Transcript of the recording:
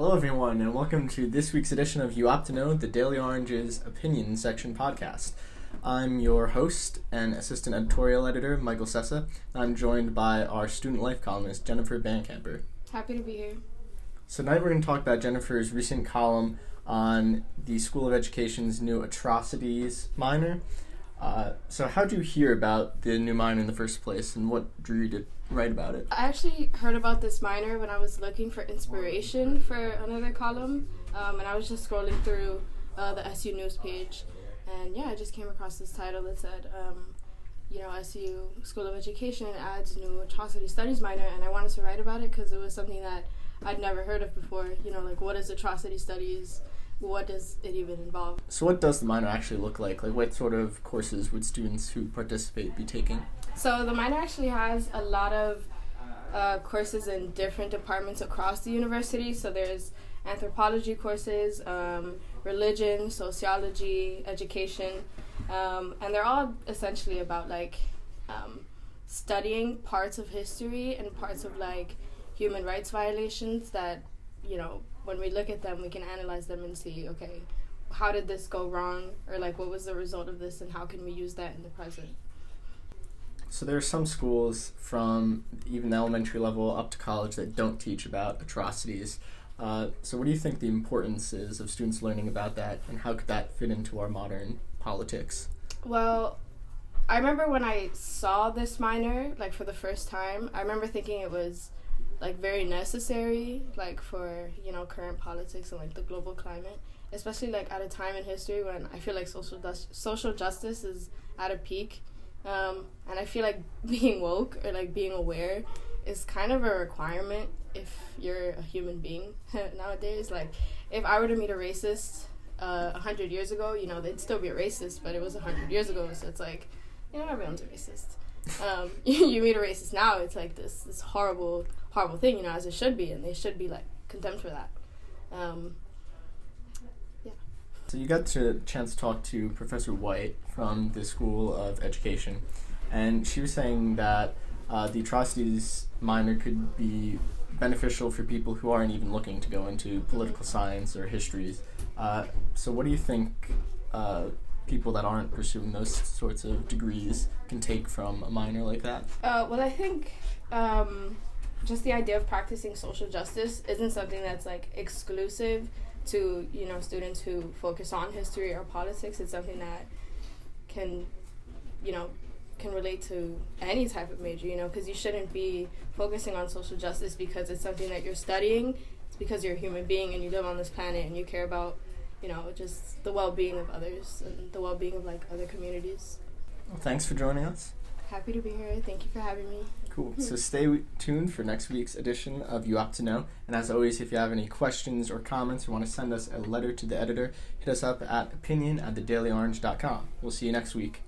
Hello everyone, and welcome to this week's edition of You Opt to Know, the Daily Orange's Opinion Section podcast. I'm your host and assistant editorial editor, Michael Sessa. I'm joined by our student life columnist, Jennifer Bancamper. Happy to be here. So tonight we're going to talk about Jennifer's recent column on the School of Education's new Atrocities minor. So how did you hear about the new minor in the first place, and what drew you to write about it? I actually heard about this minor when I was looking for inspiration for another column, and I was just scrolling through the SU News page, and I just came across this title that said, SU School of Education adds new Atrocity Studies minor, and I wanted to write about it because it was something that I'd never heard of before. What is Atrocity Studies? What does it even involve? So what does the minor actually look like? What sort of courses would students who participate be taking? So the minor actually has a lot of courses in different departments across the university. So there's anthropology courses, religion, sociology, education, and they're all essentially about studying parts of history and parts of human rights violations that, when we look at them, we can analyze them and see, okay, how did this go wrong? Or what was the result of this, and how can we use that in the present? So there are some schools from even the elementary level up to college that don't teach about atrocities. So what do you think the importance is of students learning about that, and how could that fit into our modern politics? Well, I remember when I saw this minor, for the first time, I remember thinking it was very necessary, for, current politics and, the global climate, especially, at a time in history when I feel like social justice is at a peak, and I feel like being woke or, being aware is kind of a requirement if you're a human being nowadays. If I were to meet a racist 100 years ago, they'd still be a racist, but it was 100 years ago, so it's everyone's a racist. You meet a racist now, it's this horrible thing, as it should be, and they should be condemned for that. So you got a chance to talk to Professor White from the School of Education, and she was saying that the atrocities minor could be beneficial for people who aren't even looking to go into political science or histories. So what do you think people that aren't pursuing those sorts of degrees can take from a minor like that? Well, I think just the idea of practicing social justice isn't something that's exclusive to students who focus on history or politics. It's something that can relate to any type of major, because you shouldn't be focusing on social justice because it's something that you're studying. It's because you're a human being and you live on this planet and you care about just the well-being of others and the well-being of other communities. Well, thanks for joining us. Happy to be here. Thank you for having me. Cool. So stay tuned for next week's edition of You Opt to Know. And as always, if you have any questions or comments or want to send us a letter to the editor, hit us up at opinion@thedailyorange.com. We'll see you next week.